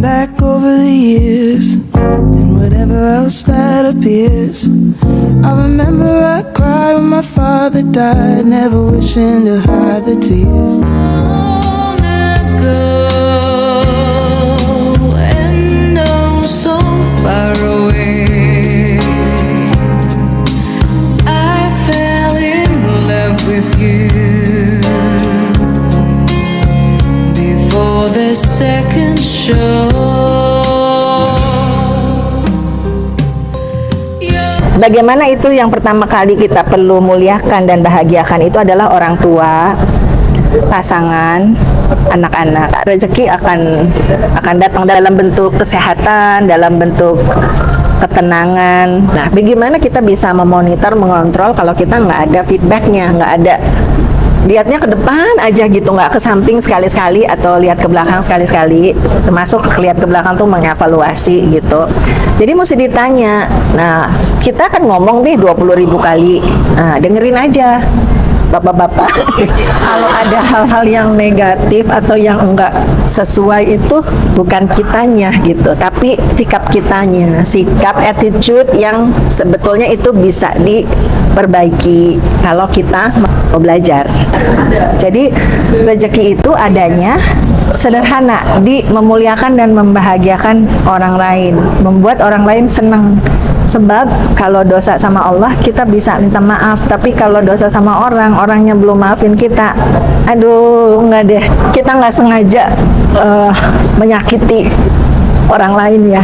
Looking back over the years and whatever else that appears, I remember I cried when my father died, never wishing to hide the tears. Long ago, and oh so far away, I fell in love with you. Before the second show. Bagaimana itu yang pertama kali kita perlu muliakan dan bahagiakan itu adalah orang tua, pasangan, anak-anak. Rezeki akan datang dalam bentuk kesehatan, dalam bentuk ketenangan. Nah, bagaimana kita bisa memonitor, mengontrol kalau kita nggak ada feedbacknya, nggak ada lihatnya ke depan aja gitu, nggak ke samping sekali-sekali atau lihat ke belakang sekali-sekali, termasuk lihat ke belakang tuh mengevaluasi gitu. Jadi mesti ditanya. Nah, kita kan ngomong nih 20.000 kali, nah dengerin aja bapak-bapak. Kalau ada hal-hal yang negatif atau yang enggak sesuai itu bukan kitanya gitu, tapi sikap kitanya, sikap attitude yang sebetulnya itu bisa diperbaiki kalau kita mau belajar. Jadi rezeki itu adanya sederhana, di memuliakan dan membahagiakan orang lain, membuat orang lain senang. Sebab kalau dosa sama Allah kita bisa minta maaf, tapi kalau dosa sama orang, orangnya belum maafin kita, aduh nggak deh, kita nggak sengaja menyakiti orang lain ya,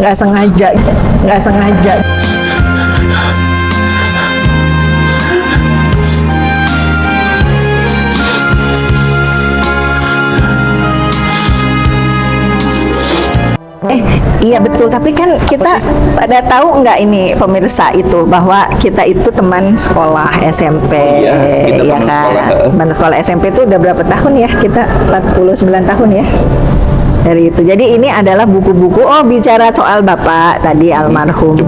nggak sengaja. Iya betul, tapi kan kita pada tahu nggak ini pemirsa itu bahwa kita itu teman sekolah SMP, kita ya teman kan? Teman sekolah SMP itu udah berapa tahun ya? Kita 49 tahun ya dari itu. Jadi ini adalah buku-buku. Oh, bicara soal Bapak tadi almarhum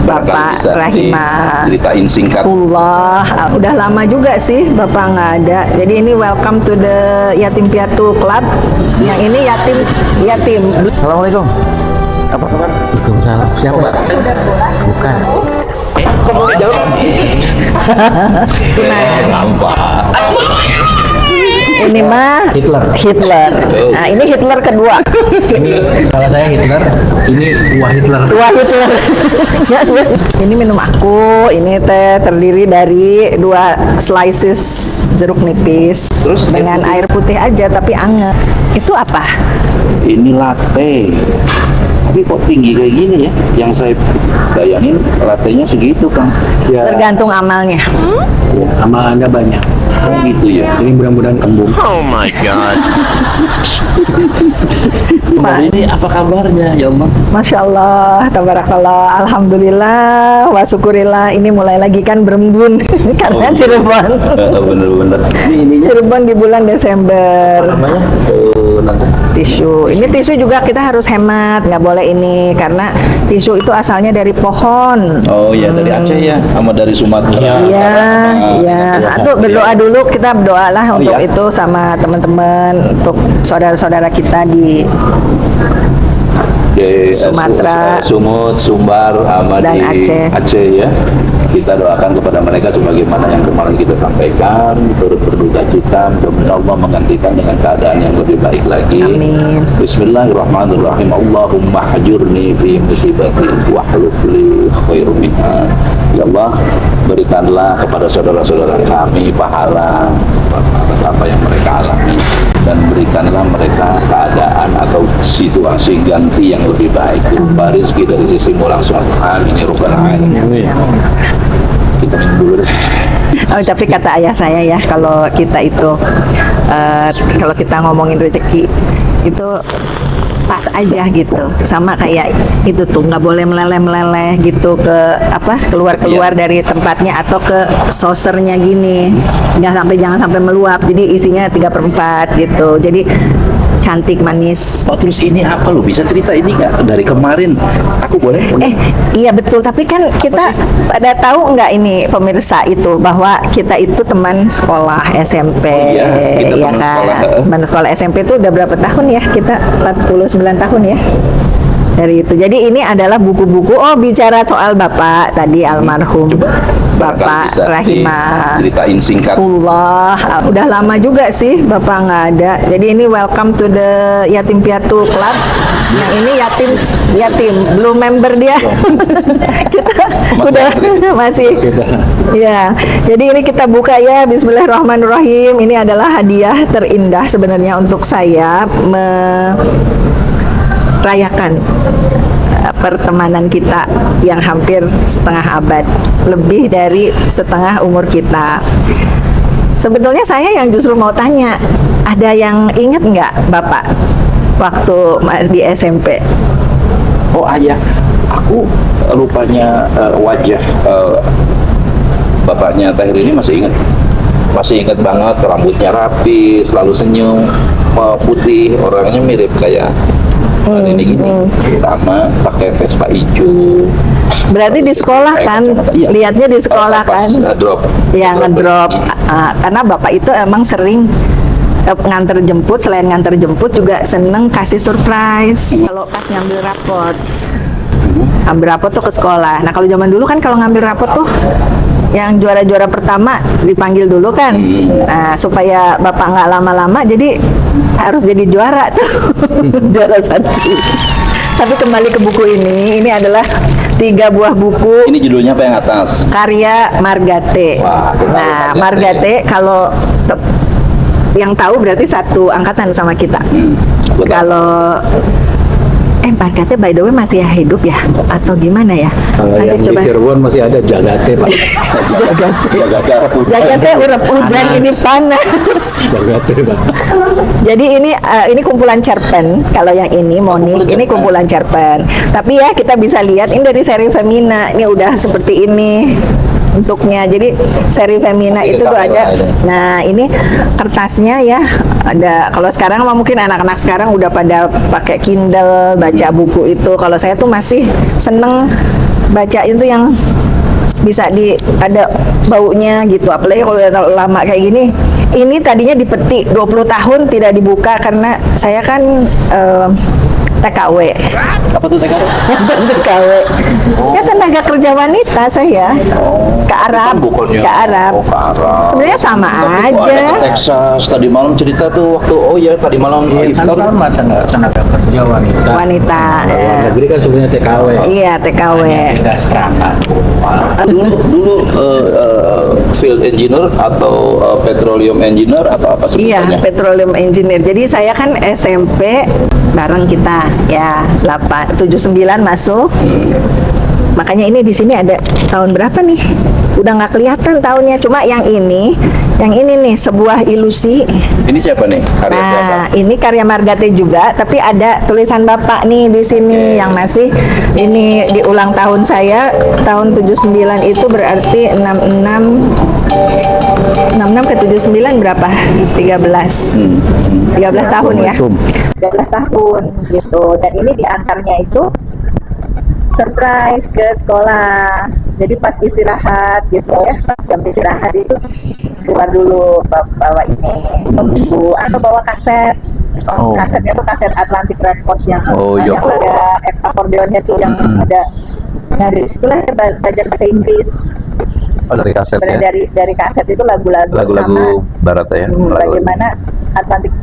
Bapak Rahimah. Ceritain singkat. Udah lama juga sih Bapak nggak ada. Jadi ini welcome to the Yatim Piatu Club. Yang ini yatim. Assalamualaikum. Apa kabar? Waalaikumsalam. Siapa? Bukan. Kok mau jawab? Ini mah Hitler. Nah, ini Hitler kedua. Ini salah saya Hitler. Ini Wah Hitler. Ini minum aku. Ini teh terdiri dari 2 slices jeruk nipis. Terus dengan air putih aja tapi anget. Itu apa? Ini latte. Tapi kok tinggi kayak gini ya? Yang saya bayangin latte-nya segitu, Kang. Ya, Tergantung amalnya. ya, amal Anda banyak. Oh gitu ya. Ini mudah-mudahan kembung. Oh my god. Mbak ini apa kabarnya ya Allah? Masya Allah, tabarakallah, alhamdulillah, wa syukurillah. Ini mulai lagi kan berembun karena Cirebon. Bener-bener. Ini ininya Cirebon di bulan Desember. namanya nanti. Tisu. Ini tisu juga kita harus hemat, nggak boleh ini karena tisu itu asalnya dari pohon. Oh ya dari Aceh ya, sama dari Sumatera. Iya. Atau berdoa dulu, kita berdoalah untuk iya? itu sama teman-teman, untuk saudara-saudara kita di Sumatera, Sumut, Sumbar, sama dan di Aceh. ya. Kita doakan kepada mereka sebagaimana yang kemarin kita sampaikan, turut berduka cita, mudah-mudahan Allah menggantikan dengan keadaan yang lebih baik lagi. Amin. Bismillahirrahmanirrahim. Allahumma hajurni fi musibati wa hluf li khairum minha. Ya Allah, berikanlah kepada saudara-saudara kami pahala atas apa yang mereka alami, dan berikanlah mereka keadaan atau situasi ganti yang lebih baik, berupa rezeki dari sisimu langsung. Amin ya rabbal alamin. Kita minum dulu deh. Oh, tapi kata ayah saya ya, kalau kita itu kalau kita ngomongin rezeki itu pas aja gitu, sama kayak itu tuh nggak boleh meleleh gitu ke keluar dari tempatnya atau ke saucernya gini, jangan sampai meluap, jadi isinya 3/4 gitu. Jadi cantik, manis. Oh terus ini apa lu bisa cerita ini nggak dari kemarin? Aku boleh? Iya betul, tapi kan kita pada tahu nggak ini pemirsa itu bahwa kita itu teman sekolah SMP, Oh iya, kita ya teman kan? sekolah. Teman sekolah SMP itu udah berapa tahun ya? Kita 49 tahun ya. Dari itu. Jadi ini adalah buku-buku. Oh, bicara soal Bapak tadi almarhum Bapak Barangkali bisa Rahimah. ceritain singkat. Udah lama juga sih Bapak nggak ada. Jadi ini welcome to the Yatim Piatu Club. Yang ini yatim, belum member dia. Kita udah masih. Ya. Jadi ini kita buka ya. Bismillahirrahmanirrahim. Ini adalah hadiah terindah sebenarnya untuk saya merayakan pertemanan kita yang hampir setengah abad, lebih dari setengah umur kita. Sebetulnya saya yang justru mau tanya, ada yang ingat nggak Bapak waktu di SMP? Oh ayah, aku lupanya wajah bapaknya Tahir ini masih ingat banget, rambutnya rapi, selalu senyum, putih, orangnya mirip kayak ini gini, sama pakai Vespa hijau. Berarti di sekolah kan, Iya. lihatnya di sekolah Pas, kan, drop. ya ngedrop. Karena Bapak itu emang sering nganter jemput, selain nganter jemput juga seneng kasih surprise kalau pas ngambil rapot tuh ke sekolah. Nah kalau zaman dulu kan kalau ngambil rapot tuh yang juara-juara pertama dipanggil dulu kan. Nah supaya Bapak nggak lama-lama jadi harus jadi juara tuh. Juara 1. Tapi kembali ke buku ini adalah 3 buah buku Ini judulnya apa yang atas? karya Margate. Wah, aku tahu Nah, Margate. Margate kalau yang tahu berarti satu angkatan sama kita. Betul. Kalau Margate by the way masih hidup ya atau gimana ya? Kalau Nanti yang di Cirebon masih ada Jagate, Pak. Jagate urap udan ini panas. Jagate, Pak. Jadi ini kumpulan cerpen. Kalau yang ini Monik, ini kumpulan cerpen. Tapi ya kita bisa lihat ini dari seri Femina. Ini udah seperti ini bentuknya. Jadi seri Femina itu tuh ada. Nah, ini kertasnya ya ada. Kalau sekarang mungkin anak-anak sekarang udah pada pakai Kindle baca buku itu. Kalau saya tuh masih seneng baca itu yang bisa ada baunya gitu, apalagi kalau udah lama kayak gini. Ini tadinya dipetik 20 tahun tidak dibuka karena saya kan TKW. Apa tuh TKW? TKW. Ya tenaga kerja wanita saya. Ke Arab. Bukannya. Ke Arab. Oh, ke Arab. Sebenarnya sama Ada ke aja. Texas tadi malam cerita tuh waktu tadi malam Kan iftar. sama tenaga kerja wanita. Wanita. Luar Ya. negeri kan sebenarnya TKW. Iya, TKW. Hanya beda strata. Dulu field engineer atau petroleum engineer atau apa Iya, sebutannya? petroleum engineer. Jadi saya kan SMP bareng kita ya 79 masuk. Makanya ini di sini ada tahun berapa nih? Udah nggak kelihatan tahunnya. Cuma yang ini nih sebuah ilusi. Ini siapa nih? Karya siapa? Nah, ini karya Margate juga, tapi ada tulisan Bapak nih di sini yang masih ini di ulang tahun saya tahun 79 itu berarti 66 ke 79 berapa? 13. 13 tahun ya. 13 tahun gitu. Dan ini diantarnya itu surprise ke sekolah. Jadi pas istirahat gitu ya, pas jam istirahat itu keluar dulu bawa ini buku atau bawa kaset. Oh. Kasetnya tuh kaset Atlantic Records yang iya. ada akordeonnya tuh yang ada. Nah dari situlah saya belajar bahasa Inggris. Oh, dari kaset ya? Dari kaset itu lagu-lagu Lagu-lagu barat ya? bagaimana Atlantic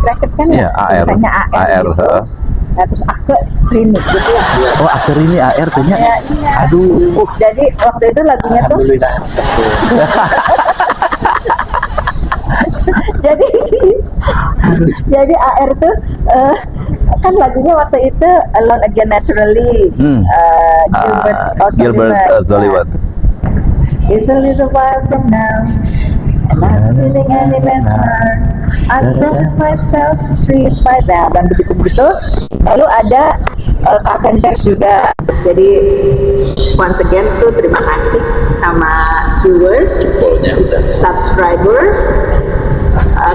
Records kan Iya, AR. misalnya AR gitu. heeh. Nah, terus aku klinik gitu ya. Oh, akhir ini AR punya. Iya. Aduh. Jadi waktu itu lagunya tuh jadi AR tuh kan lagunya waktu itu Alone Again Naturally Gilbert Sullivan. It's a little while from now and I'm feeling any lesser. I promise myself to treat myself. Dan begitu-begitu. Lalu ada Carpenters juga. Jadi once again tuh terima kasih sama viewers, Jempolnya udah. subscribers,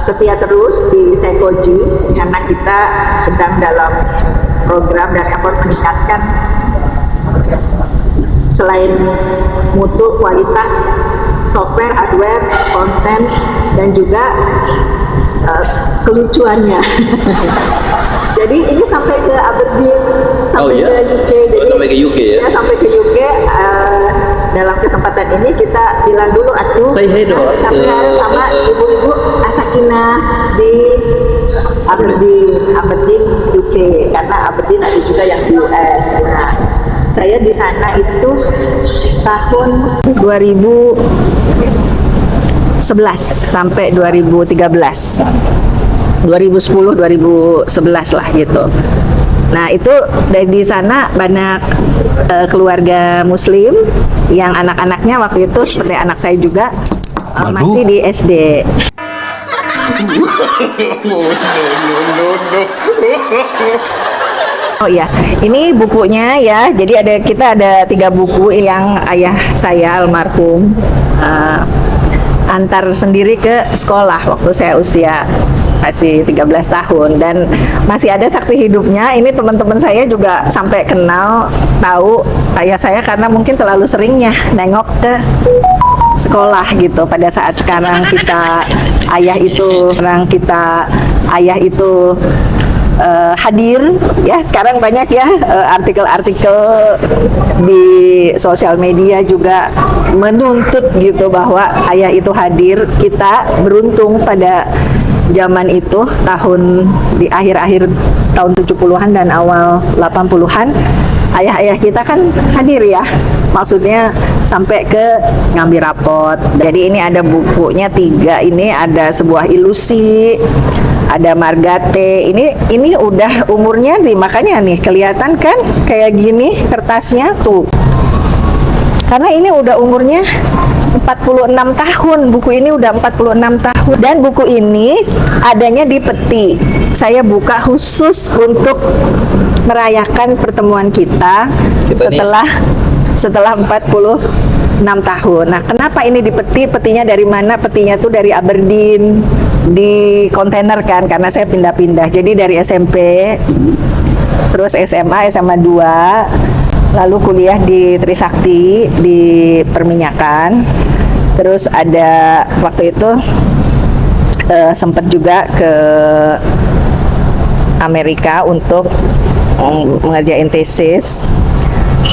setia terus di Sekoji karena kita sedang dalam program dan effort meningkatkan selain mutu, kualitas software, hardware, konten, dan juga kelucuannya. Jadi ini sampai ke Aberdeen, sampai ke UK. Jadi sampai ke UK ya? Ya, sampai ke UK. Dalam kesempatan ini kita bilang dulu atuh. Say hey dong. Kami harus sama ibu-ibu Asakina di Aberdeen, UK. Karena Aberdeen ada juga yang di US. Nah, saya di sana itu tahun 2011 sampai 2013. 2010 2011 lah gitu. Nah, itu di sana banyak keluarga muslim yang anak-anaknya waktu itu seperti anak saya juga masih di SD. Oh iya, ini bukunya ya. Jadi kita ada 3 buku yang ayah saya almarhum antar sendiri ke sekolah waktu saya usia masih 13 tahun, dan masih ada saksi hidupnya. Ini teman-teman saya juga sampai kenal, tahu ayah saya karena mungkin terlalu seringnya nengok ke sekolah gitu. Pada saat sekarang kita ayah itu hadir ya, sekarang banyak ya artikel-artikel di sosial media juga menuntut gitu bahwa ayah itu hadir. Kita beruntung pada zaman itu, di akhir-akhir tahun 70-an dan awal 80-an, ayah-ayah kita kan hadir ya, maksudnya sampai ke ngambil rapot. Jadi ini ada bukunya 3, ini ada sebuah ilusi, ada Margate, ini udah umurnya makanya nih kelihatan kan kayak gini kertasnya tuh, karena ini udah umurnya 46 tahun, buku ini udah 46 tahun, dan buku ini adanya di peti. Saya buka khusus untuk merayakan pertemuan kita setelah 46 tahun. Nah, kenapa ini di peti? Petinya dari mana? Petinya tuh dari Aberdeen, di kontainer kan, karena saya pindah-pindah. Jadi dari SMP, terus SMA 2, lalu kuliah di Trisakti di perminyakan, terus ada waktu itu sempat juga ke Amerika untuk mengerjain tesis.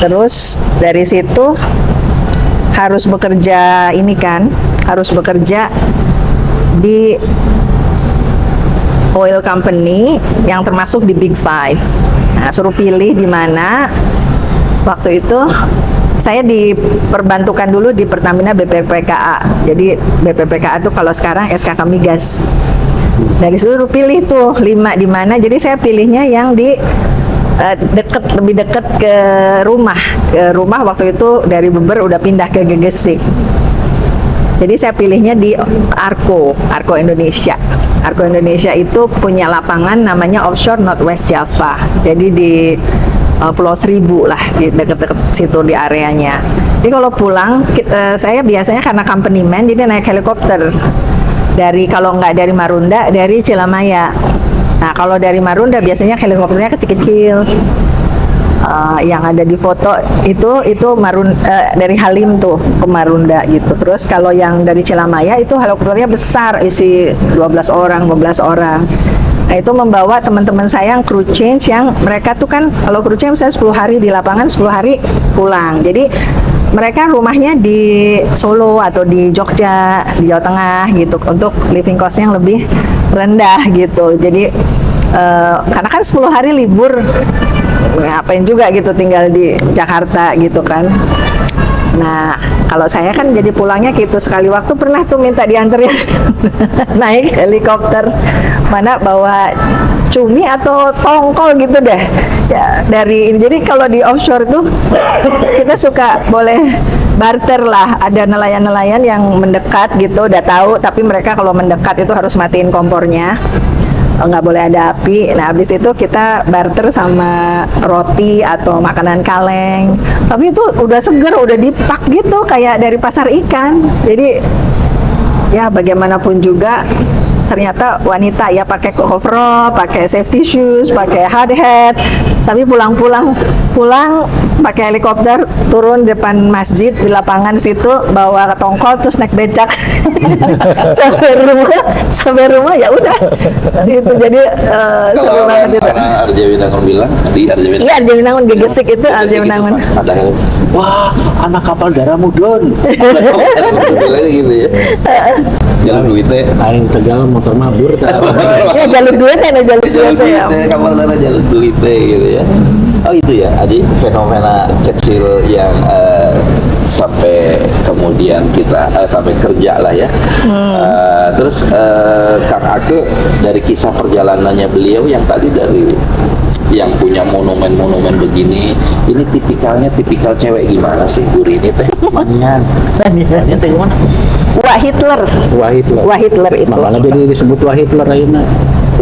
Terus dari situ harus bekerja di oil company yang termasuk di Big Five. Nah, suruh pilih di mana. Waktu itu saya diperbantukan dulu di Pertamina BPPKA. Jadi BPPKA itu kalau sekarang SKK Migas. Dari situ pilih tuh 5 di mana. Jadi saya pilihnya yang di lebih dekat ke rumah. Waktu itu dari Beber udah pindah ke Gegesik. Jadi saya pilihnya di Arco Indonesia. Arco Indonesia itu punya lapangan namanya Offshore Northwest Java. Jadi di Pulau Seribu lah, di dekat-dekat situ di areanya. Jadi kalau pulang, saya biasanya karena company man, jadi naik helikopter. Kalau nggak dari Marunda, dari Cilamaya. Nah, kalau dari Marunda biasanya helikopternya kecil-kecil. Yang ada di foto itu dari Halim tuh ke Marunda gitu. Terus kalau yang dari Cilamaya itu helikopternya besar, isi 12 orang, 15 orang. Nah, itu membawa teman-teman saya yang crew change, yang mereka tuh kan kalau crew change saya 10 hari di lapangan, 10 hari pulang. Jadi mereka rumahnya di Solo atau di Jogja, di Jawa Tengah gitu, untuk living cost yang lebih rendah gitu. Jadi karena kan 10 hari libur, ngapain juga gitu tinggal di Jakarta gitu kan. Nah, kalau saya kan jadi pulangnya gitu, sekali waktu pernah tuh minta dianterin naik helikopter, mana bawa cumi atau tongkol gitu deh ya, jadi kalau di offshore tuh kita suka boleh barter lah, ada nelayan-nelayan yang mendekat gitu, udah tahu, tapi mereka kalau mendekat itu harus matiin kompornya, nggak boleh ada api. Nah, habis itu kita barter sama roti atau makanan kaleng, tapi itu udah seger, udah dipak gitu kayak dari pasar ikan. Jadi ya bagaimanapun juga ternyata wanita ya pakai coverall, pakai safety shoes, pakai hard hat, tapi pulang pakai helikopter turun depan masjid di lapangan situ bawa tongkol terus naik becak sampai rumah ya udah gitu. Jadi seru banget itu. Karena Arjawinangun bilang tadi Iya, Arjawinangun gegesik itu Arjawinangun. Ada yang wah anak kapal darah mudon. Bilangnya gitu ya. Jalan duitnya. Aing Tegal motor mabur. Ya jalur duitnya ya. Kapal darah jalan duitnya gitu ya. Oh itu ya, jadi fenomena kecil yang sampai kemudian kita sampai kerja lah ya. Terus Kang Ake dari kisah perjalanannya beliau yang tadi dari yang punya monumen-monumen begini, ini tipikal cewek gimana sih Bu Rini teh? Manian teh gimana? Wah Hitler itu. Makanya jadi disebut Wah Hitler ayeuna.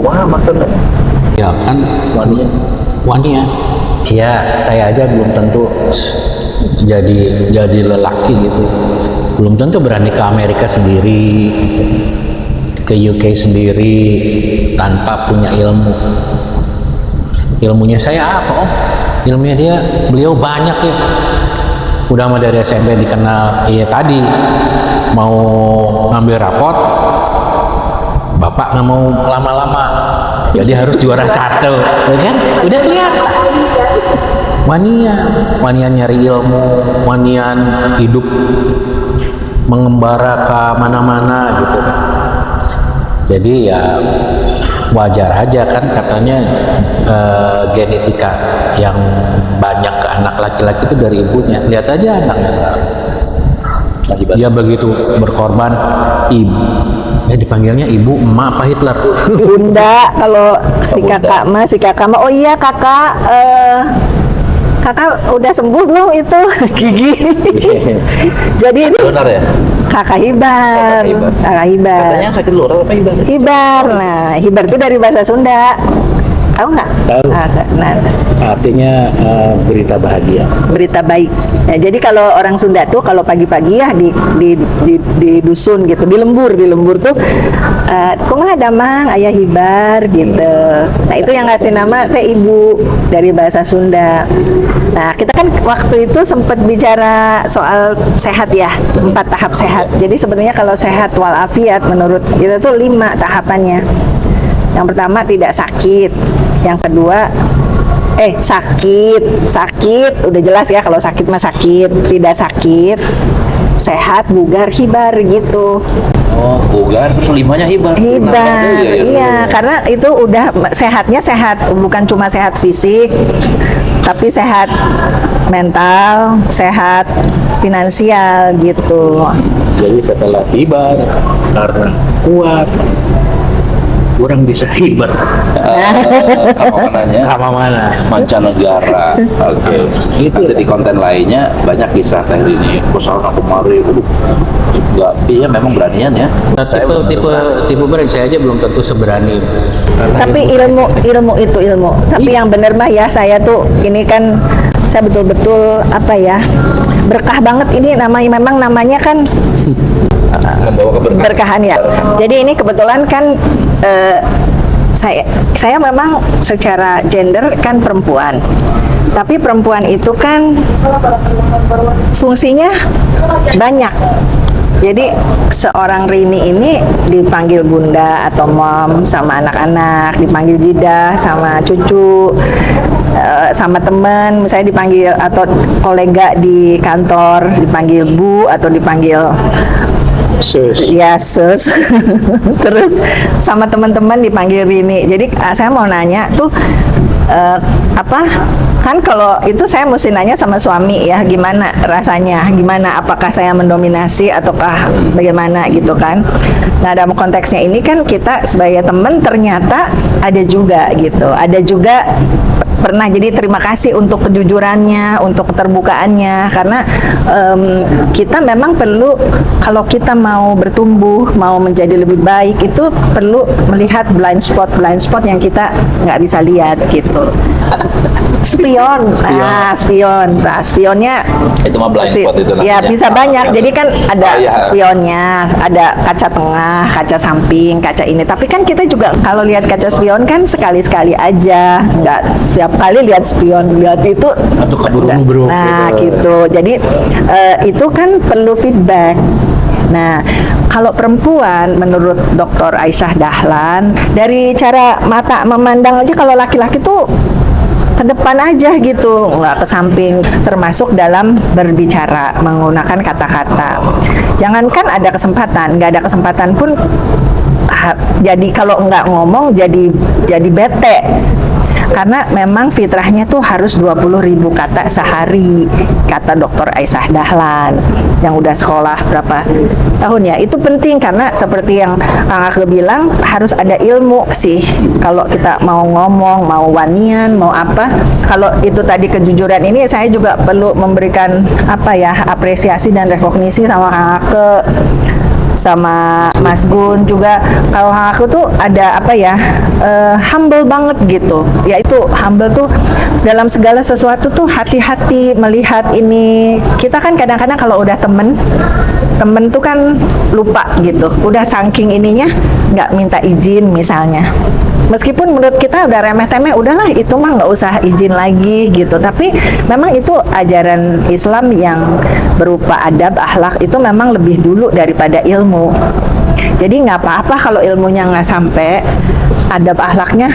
Wah maksudnya? Ya kan Wania. Ya, saya aja belum tentu jadi lelaki gitu. Belum tentu berani ke Amerika sendiri, ke UK sendiri tanpa punya ilmu. Ilmunya saya apa, Om? Ilmunya beliau banyak ya. Udah mah dari SMP dikenal. Iya tadi mau ngambil rapot, Bapak nggak mau lama-lama. Jadi harus juara 1, ya kan? Udah kelihatan. Wanian nyari ilmu, wanian hidup mengembara ke mana-mana gitu. Jadi ya wajar aja kan katanya genetika yang banyak ke anak laki-laki itu dari ibunya. Lihat aja anaknya sekarang. Dia begitu berkorban, dipanggilnya ibu, emak apa Hitler? Bunda kalau si kakak mah oh iya kakak udah sembuh belum itu gigi. Jadi ini Benar ya? kakak hibar. Katanya sakit lurah apa hibar? Hibar. Nah, hibar itu dari bahasa Sunda. Tahu nggak? Tahu. Nah, Artinya berita bahagia. berita baik. Ya, jadi kalau orang Sunda tuh kalau pagi-pagi ya di dusun gitu, di lembur tuh kumaha damang ayah hibar gitu. Nah, itu yang ngasih nama teh ibu dari bahasa Sunda. Nah, kita kan waktu itu sempat bicara soal sehat ya, 4 tahap sehat. Jadi sebenarnya kalau sehat walafiat menurut kita tuh 5 tahapannya. Yang pertama tidak sakit. Yang kedua sakit udah jelas ya, kalau sakit mah sakit, tidak sakit, sehat, bugar, hibar gitu. Oh, bugar terus 5-nya hibar. Iya, karena itu udah sehatnya sehat, bukan cuma sehat fisik, tapi sehat mental, sehat finansial gitu. Jadi setelah hibar karena kuat, kurang bisa hibar. Sama mana? Mancanegara. Oke. Itu di konten lainnya banyak kisah teh ini. Kesana kemari, enggak, iya memang beranian ya. Tipe brand saya aja belum tentu seberani. Tapi ilmu itu ilmu. Tapi yang bener mah ya saya tuh ini kan saya betul-betul apa ya, berkah banget ini namanya kan Membawa berkahan ya. Jadi ini kebetulan kan saya memang secara gender kan perempuan. Tapi perempuan itu kan fungsinya banyak. Jadi seorang Rini ini dipanggil bunda atau mom sama anak-anak, dipanggil jidah sama cucu, sama teman, misalnya dipanggil atau kolega di kantor dipanggil bu atau dipanggil sus. Terus sama teman-teman dipanggil Rini. Jadi saya mau nanya tuh kan kalau itu saya mesti nanya sama suami ya, gimana rasanya, apakah saya mendominasi ataukah bagaimana gitu kan. Nah, dalam konteksnya ini kan kita sebagai teman ternyata ada juga pernah. Jadi terima kasih untuk kejujurannya, untuk keterbukaannya, karena kita memang perlu, kalau kita mau bertumbuh, mau menjadi lebih baik, itu perlu melihat blind spot yang kita nggak bisa lihat gitu. Spion. Nah, spionnya Itu mah blind spot itu ya namanya. bisa banyak. Jadi kan ada Oh, iya. spionnya, ada kaca tengah, kaca samping, kaca ini. Tapi kan kita juga kalau lihat kaca spion kan sekali-sekali aja, nggak setiap kali lihat spion, lihat itu. Atau keburu-buru Nah, gitu. Jadi itu kan perlu feedback. Nah, kalau perempuan menurut Dr. Aisyah Dahlan, dari cara mata memandang aja kalau laki-laki tuh ke depan aja gitu, nggak ke samping, termasuk dalam berbicara menggunakan kata-kata. Jangankan ada kesempatan, nggak ada kesempatan pun jadi kalau nggak ngomong jadi bete. Karena memang fitrahnya tuh harus 20.000 kata sehari, kata Dr. Aisyah Dahlan yang udah sekolah berapa tahun ya. Itu penting karena seperti yang Kang Ake bilang harus ada ilmu sih kalau kita mau ngomong, mau wanian, mau apa. Kalau itu tadi kejujuran ini saya juga perlu memberikan apa ya, apresiasi dan rekognisi sama Kang Ake, sama Mas Gun juga. Kalau aku tuh ada apa ya, humble banget gitu. Yaitu humble tuh dalam segala sesuatu tuh hati-hati melihat ini. Kita kan kadang-kadang kalau udah temen tuh kan lupa gitu. Udah saking ininya nggak minta izin misalnya. Meskipun menurut kita udah remeh-temeh, udahlah itu mah nggak usah izin lagi gitu. Tapi memang itu ajaran Islam yang berupa adab, akhlak itu memang lebih dulu daripada ilmu. Jadi nggak apa-apa kalau ilmunya nggak sampai, adab akhlaknya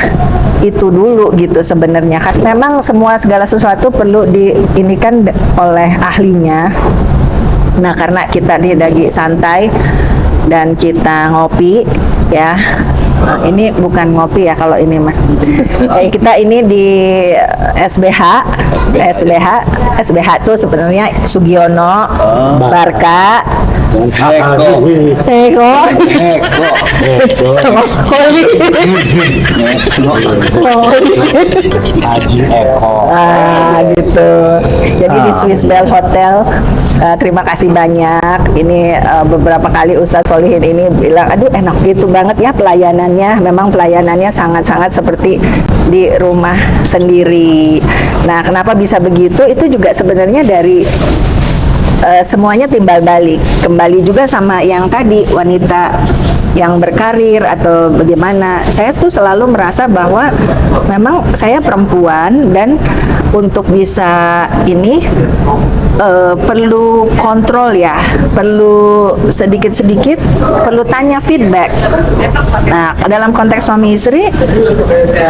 itu dulu gitu sebenarnya. Kan memang segala sesuatu perlu diinikan oleh ahlinya. Nah, karena kita di lagi santai dan kita ngopi ya. Nah, ini bukan ngopi ya kalau ini mah. Kita ini di SBH tuh sebenarnya Sugiono, Barka, Eko, sama Koli. Haji Eko. Gitu. Jadi di Swiss Bell Hotel, terima kasih banyak. Ini beberapa kali Ustaz Solihin ini bilang, aduh enak gitu banget ya pelayanannya. Memang pelayanannya sangat-sangat seperti di rumah sendiri. Nah, kenapa bisa begitu? Itu juga sebenarnya dari semuanya timbal balik. Kembali juga sama yang tadi, wanita yang berkarir atau bagaimana. Saya tuh selalu merasa bahwa memang saya perempuan dan untuk bisa ini perlu kontrol ya, perlu sedikit-sedikit perlu tanya feedback. Nah, dalam konteks suami istri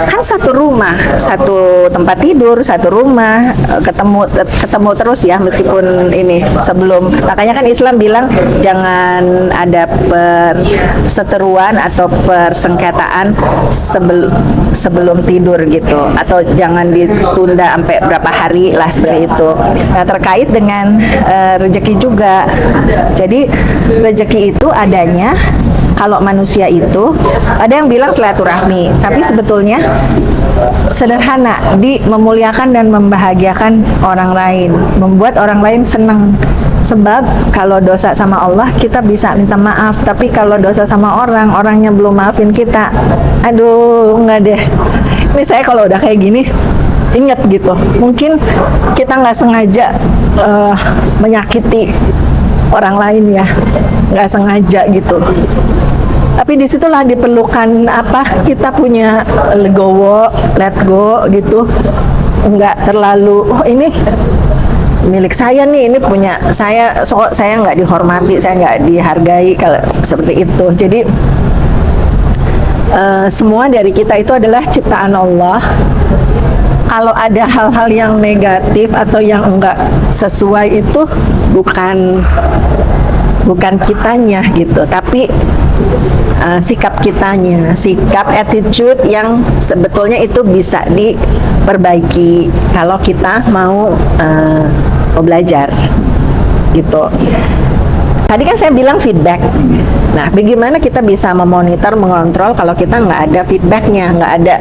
kan satu rumah, satu tempat tidur, satu rumah, ketemu terus ya meskipun ini sebelum. Makanya kan Islam bilang jangan ada perseteruan atau persengketaan sebelum tidur gitu, atau jangan ditunda sampai berapa hari lah seperti itu. Nah, terkait dengan rezeki juga. Jadi rezeki itu adanya kalau manusia itu ada yang bilang silaturahmi, tapi sebetulnya sederhana, di memuliakan dan membahagiakan orang lain, membuat orang lain senang. Sebab kalau dosa sama Allah kita bisa minta maaf, tapi kalau dosa sama orangnya belum maafin kita, aduh nggak deh. Ini saya kalau udah kayak gini ingat gitu, mungkin kita nggak sengaja menyakiti orang lain ya, nggak sengaja gitu. Tapi disitulah diperlukan apa, kita punya legowo, let go gitu, nggak terlalu ini milik saya nih, ini punya saya, saya nggak dihormati, saya nggak dihargai kalau seperti itu. Jadi semua dari kita itu adalah ciptaan Allah. Kalau ada hal-hal yang negatif atau yang enggak sesuai itu bukan kitanya gitu, tapi sikap kitanya, sikap attitude yang sebetulnya itu bisa diperbaiki kalau kita mau belajar gitu. Tadi kan saya bilang feedback. Nah, bagaimana kita bisa memonitor, mengontrol kalau kita nggak ada feedbacknya, nggak ada,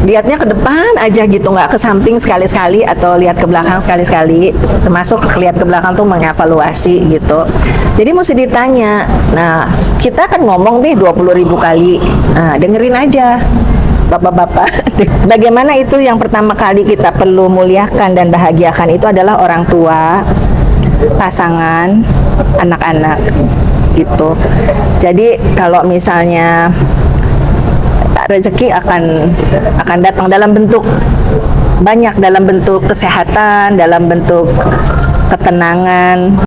lihatnya ke depan aja gitu, nggak ke samping sekali-sekali atau lihat ke belakang sekali-sekali. Termasuk lihat ke belakang tuh mengevaluasi gitu. Jadi mesti ditanya. Nah, kita kan ngomong nih 20.000 kali. Nah, dengerin aja. bapak-bapak. Bagaimana itu yang pertama kali kita perlu muliakan dan bahagiakan itu adalah orang tua, pasangan, anak-anak gitu. Jadi kalau misalnya rezeki akan datang dalam bentuk banyak, dalam bentuk kesehatan, dalam bentuk ketenangan.